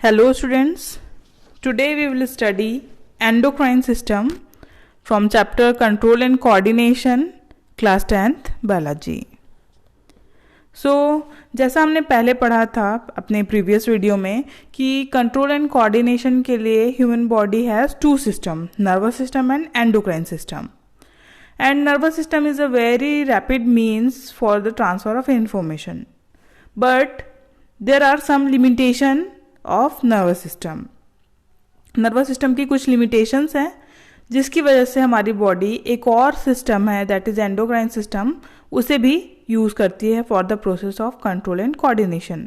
Hello students, today we will study endocrine system from chapter Control and Coordination, class 10th Biology. जैसा हमने पहले पढ़ा था अपने प्रीवियस वीडियो में कि कंट्रोल एंड कोऑर्डिनेशन के लिए human body has two system, nervous system and endocrine system. And nervous system is a very rapid means for the transfer of information. But there are some limitation of nervous system. Nervous system की कुछ limitations हैं जिसकी वजह से हमारी body एक और system है दैट इज एंडोक्राइन सिस्टम, उसे भी यूज़ करती है for the process of control and coordination.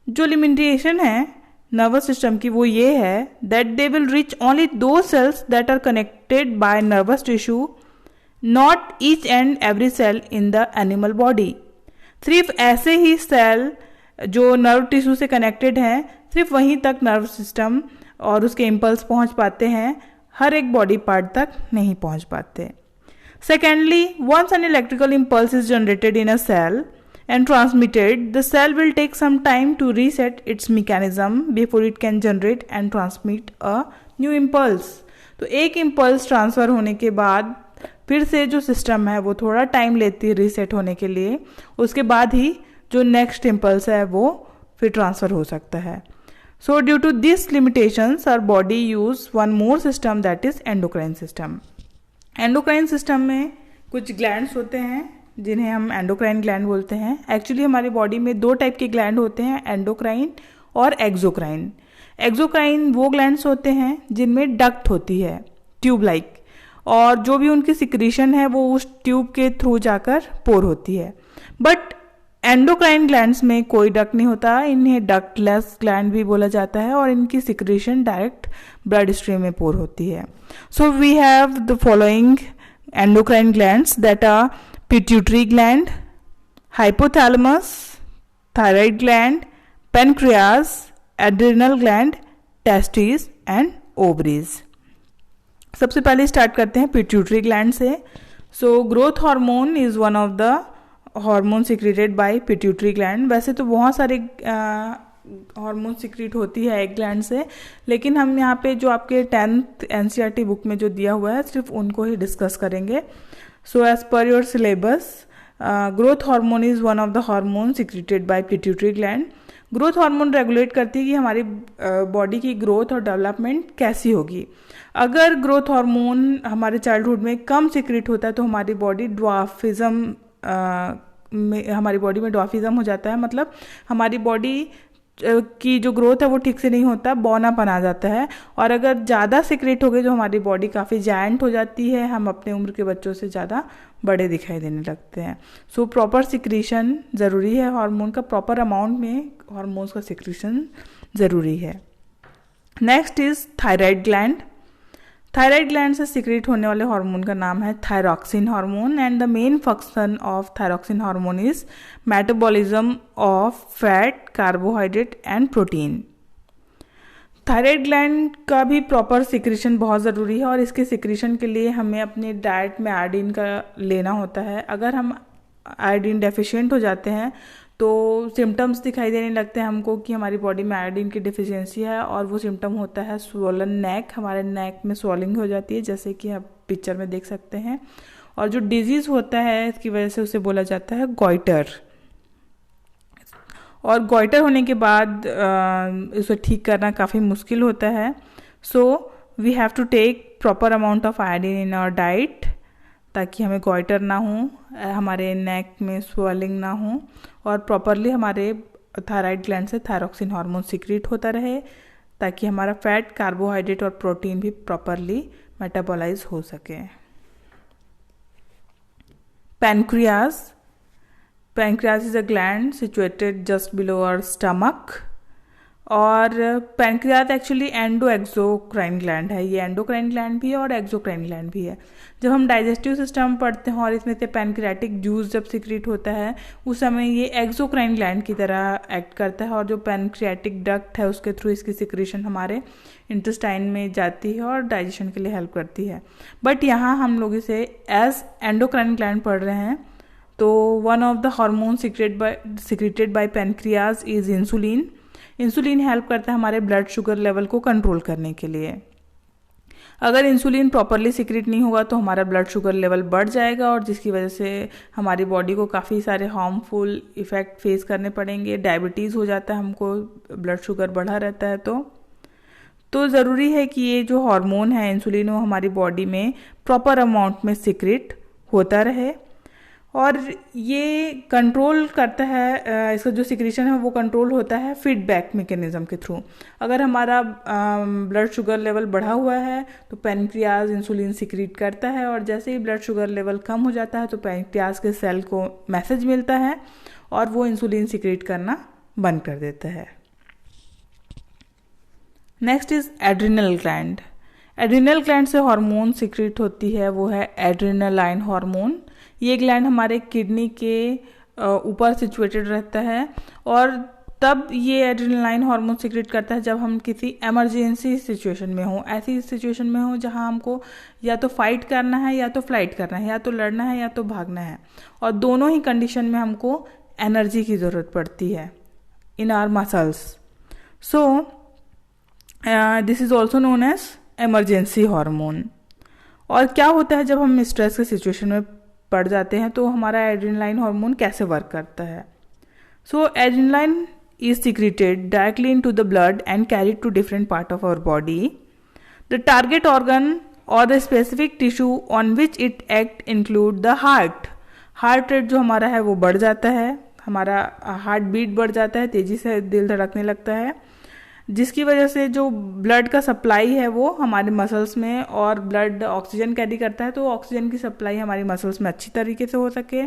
जो लिमिटेशन है नर्वस सिस्टम की वो ये है that they will reach only those cells that are connected by nervous tissue, not each and every cell in the animal body. सिर्फ ऐसे ही cell जो नर्व टिश्यू से कनेक्टेड हैं, सिर्फ वहीं तक नर्व सिस्टम और उसके इम्पल्स पहुंच पाते हैं, हर एक बॉडी पार्ट तक नहीं पहुंच पाते. Secondly, once an electrical impulse is generated in a cell and transmitted, the cell will take some time to reset its mechanism before it can generate and transmit a new impulse. तो एक impulse transfer होने के बाद फिर से जो system है वो थोड़ा टाइम लेती है रीसेट होने के लिए, उसके बाद ही जो नेक्स्ट इम्पल्स है वो फिर ट्रांसफ़र हो सकता है. So due to this limitations our body use one more system that is endocrine system. Endocrine system में कुछ ग्लैंड्स होते हैं जिन्हें हम एंडोक्राइन ग्लैंड बोलते हैं. एक्चुअली हमारी बॉडी में दो टाइप के ग्लैंड होते हैं, एंडोक्राइन और एक्सोक्राइन. एक्सोक्राइन वो ग्लैंड्स होते हैं जिनमें डक्ट होती है ट्यूब लाइक, और जो भी उनकी सिक्रीशन है वो उस ट्यूब के थ्रू जाकर पोर होती है. बट एंडोक्राइन ग्लैंड्स में कोई डक्ट नहीं होता, इन्हें डक्टलेस ग्लैंड भी बोला जाता है और इनकी सिक्रीशन डायरेक्ट ब्लड स्ट्रीम में पोर होती है. So we have the following endocrine glands that are pituitary gland, hypothalamus, thyroid gland, pancreas, adrenal gland, testes and ovaries. सबसे पहले स्टार्ट करते हैं पिट्यूटरी ग्लैंड से. So growth hormone is one of the hormone secreted by pituitary gland. वैसे तो बहुत सारे hormone secrete होती है एक ग्लैंड से, लेकिन हम यहाँ पे जो आपके 10th NCERT बुक में जो दिया हुआ है सिर्फ उनको ही डिस्कस करेंगे. So as per your syllabus, growth hormone is one of the hormones secreted by pituitary gland. Growth hormone regulate करती है कि हमारी बॉडी की ग्रोथ और डेवलपमेंट कैसी होगी. अगर ग्रोथ हार्मोन हमारे चाइल्डहुड में कम सिक्रेट होता है तो हमारी बॉडी ड्वार्फिज्म हो जाता है. मतलब हमारी बॉडी की जो ग्रोथ है वो ठीक से नहीं होता, बौनापन आ जाता है. और अगर ज़्यादा सिक्रेट हो गई तो हमारी बॉडी काफ़ी जायंट हो जाती है, हम अपने उम्र के बच्चों से ज़्यादा बड़े दिखाई देने लगते हैं. सो प्रॉपर सिक्रीशन ज़रूरी है हार्मोन का, प्रॉपर अमाउंट में हार्मोन्स का सिक्रीशन ज़रूरी है. Next is thyroid gland. Thyroid gland से सिक्रेट होने वाले हार्मोन का नाम है thyroxine hormone, and the main function of thyroxine hormone is metabolism of fat, carbohydrate and protein. Thyroid gland का भी प्रॉपर सिक्रीशन बहुत ज़रूरी है और इसके सिक्रीशन के लिए हमें अपने डाइट में आयोडीन का लेना होता है. अगर हम आयोडीन डेफिशिएंट हो जाते हैं तो सिम्टम्स दिखाई देने लगते हैं हमको कि हमारी बॉडी में आयोडीन की डिफिशियंसी है, और वो सिम्टम होता है स्वोलन नेक. हमारे नेक में स्वॉलिंग हो जाती है जैसे कि आप पिक्चर में देख सकते हैं. और जो डिजीज़ होता है इसकी वजह से उसे बोला जाता है गॉइटर. और गॉइटर होने के बाद उसे ठीक करना काफ़ी मुश्किल होता है. So we have to take proper amount of iodine in our diet ताकि हमें गॉइटर ना हो, हमारे नेक में स्वेलिंग ना हो, और प्रॉपरली हमारे थायराइड ग्लैंड से थायरॉक्सिन हार्मोन सिक्रेट होता रहे ताकि हमारा फैट, कार्बोहाइड्रेट और प्रोटीन भी प्रॉपरली मेटाबोलाइज हो सके. Pancreas. Pancreas is a gland situated just below our stomach. और pancreas actually endo exocrine gland है. ये एंडोक्राइन ग्लैंड भी है और एक्सोक्राइन ग्लैंड भी है. जब हम डाइजेस्टिव सिस्टम पढ़ते हैं और इसमें से पैनक्रियाटिक जूस जब सिक्रेट होता है उस समय ये एक्सोक्राइन ग्लैंड की तरह एक्ट करता है, और जो पैनक्रियाटिक डक्ट है उसके थ्रू इसकी सिक्रेशन हमारे इंटेस्टाइन में जाती है और डाइजेशन के लिए हेल्प करती है. बट यहाँ हम लोग इसे एज एंडोक्राइन ग्लैंड पढ़ रहे हैं. तो one of the hormone secreted by pancreas is insulin. Insulin help करता है हमारे ब्लड शुगर लेवल को कंट्रोल करने के लिए। अगर इंसुलिन प्रॉपरली सिक्रेट नहीं होगा तो हमारा ब्लड शुगर लेवल बढ़ जाएगा और जिसकी वजह से हमारी बॉडी को काफ़ी सारे हार्मफुल इफ़ेक्ट फेस करने पड़ेंगे। डायबिटीज़ हो जाता है हमको, ब्लड शुगर बढ़ा रहता है। तो ज़रूरी है कि ये जो हार्मोन है इंसुलिन, वो हमारी बॉडी में प्रॉपर अमाउंट में सिक्रेट होता रहे। और ये कंट्रोल करता है, इसका जो सिक्रेशन है वो कंट्रोल होता है फीडबैक मैकेनिज्म के थ्रू। अगर हमारा ब्लड शुगर लेवल बढ़ा हुआ है तो पैनक्रियाज इंसुलिन सिक्रेट करता है, और जैसे ही ब्लड शुगर लेवल कम हो जाता है तो पैनक्रियाज के सेल को मैसेज मिलता है और वो इंसुलिन सिक्रेट करना बंद कर देता है। Next is adrenal gland. Adrenal gland से हार्मोन सिक्रेट होती है, वो है एड्रिनालाइन हार्मोन। ये ग्लैंड हमारे किडनी के ऊपर सिचुएटेड रहता है और तब ये एड्रिनालाइन हार्मोन सिक्रेट करता है जब हम किसी इमरजेंसी सिचुएशन में हो, ऐसी सिचुएशन में हो जहां हमको या तो फाइट करना है या तो फ्लाइट करना है, या तो लड़ना है या तो भागना है, और दोनों ही कंडीशन में हमको एनर्जी की ज़रूरत पड़ती है in our muscles. So this is also known as emergency hormone. और क्या होता है जब हम स्ट्रेस के सिचुएशन में पड़ जाते हैं तो हमारा एड्रेनालाइन हार्मोन कैसे वर्क करता है? सो adrenaline is secreted directly into the blood and carried to different part of our body. The target organ or the specific tissue on which it act include the heart. Heart rate जो हमारा है वो बढ़ जाता है, हमारा heart beat बढ़ जाता है, तेजी से दिल धड़कने लगता है, जिसकी वजह से जो ब्लड का सप्लाई है वो हमारे मसल्स में, और ब्लड ऑक्सीजन कैरी करता है तो ऑक्सीजन की सप्लाई हमारी मसल्स में अच्छी तरीके से हो सके।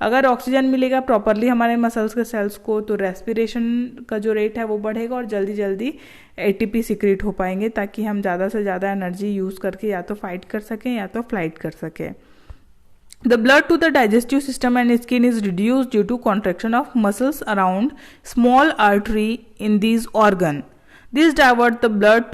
अगर ऑक्सीजन मिलेगा प्रॉपरली हमारे मसल्स के सेल्स को तो रेस्पिरेशन का जो रेट है वो बढ़ेगा और जल्दी जल्दी एटीपी सिक्रेट हो पाएंगे, ताकि हम ज़्यादा से ज़्यादा एनर्जी यूज़ करके या तो फाइट कर सकें या तो फ्लाइट कर सकें। The blood to the digestive system and skin is reduced due to contraction of muscles around small artery in these organ. This divert the blood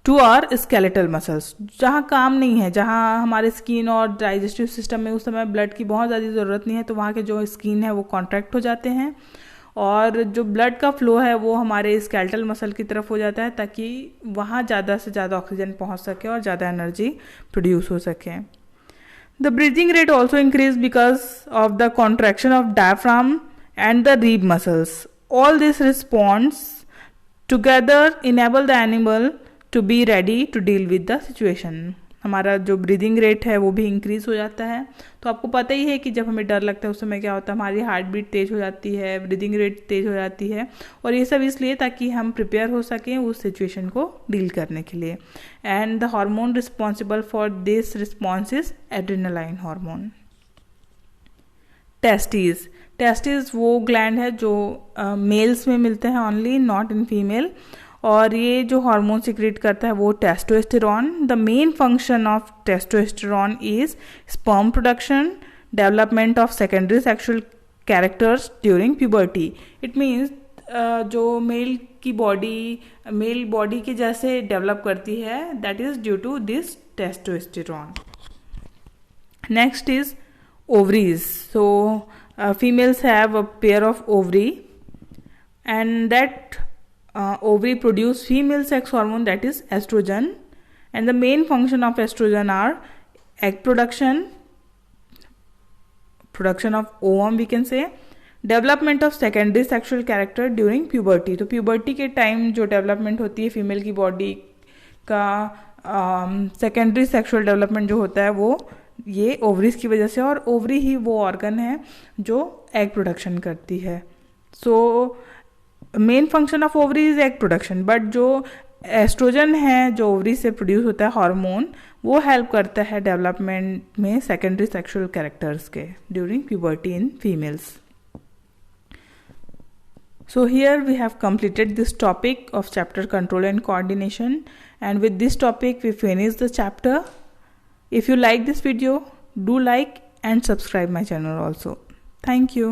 to our skeletal muscles. जहाँ काम नहीं है, जहाँ हमारे स्किन और digestive system में उस समय ब्लड की बहुत ज़्यादा ज़रूरत नहीं है, तो वहाँ के जो स्किन है वो कॉन्ट्रैक्ट हो जाते हैं और जो ब्लड का फ्लो है वो हमारे स्केलेटल मसल की तरफ हो जाता है, ताकि वहाँ ज़्यादा से ज़्यादा ऑक्सीजन पहुँच सके और ज़्यादा एनर्जी प्रोड्यूस हो सके। The breathing rate also increased because of the contraction of diaphragm and the rib muscles. All this response together enable the animal to be ready to deal with the situation. हमारा जो breathing rate है वो भी increase हो जाता है। तो आपको पता ही है कि जब हमें डर लगता है उस समय क्या होता है, हमारी हार्ट बीट तेज हो जाती है, ब्रीदिंग रेट तेज हो जाती है, और ये सब इसलिए ताकि हम प्रिपेयर हो सकें उस सिचुएशन को डील करने के लिए। And the hormone responsible for this response is adrenaline hormone. Testis वो ग्लैंड है जो मेल्स में मिलते हैं ओनली, नॉट इन फीमेल, और ये जो हार्मोन सिक्रेट करता है वो testosterone. The main function of testosterone is sperm production, development of secondary sexual characters during puberty. It means जो मेल बॉडी के जैसे डेवलप करती है, that is due to this testosterone. Next is ovaries. So females have a pair of ovary, and that ovary produce female sex hormone, that is estrogen, and the main function of estrogen are egg production of ovum, we can say, development of secondary sexual character during puberty. तो puberty के time जो development होती है female की body का, secondary sexual development जो होता है वो ये ओवरीज की वजह से, और ओवरी ही वो ऑर्गन है जो एग प्रोडक्शन करती है। So main function of ovary is egg production, but जो एस्ट्रोजन है जो ओवरी से प्रोड्यूस होता है हार्मोन, वो हेल्प करता है डेवलपमेंट में सेकेंडरी सेक्सुअल कैरेक्टर्स के during puberty in females. So here we have completed this topic of chapter control and coordination, and with this topic we finish the chapter. If you like this video, do like and subscribe my channel also. Thank you.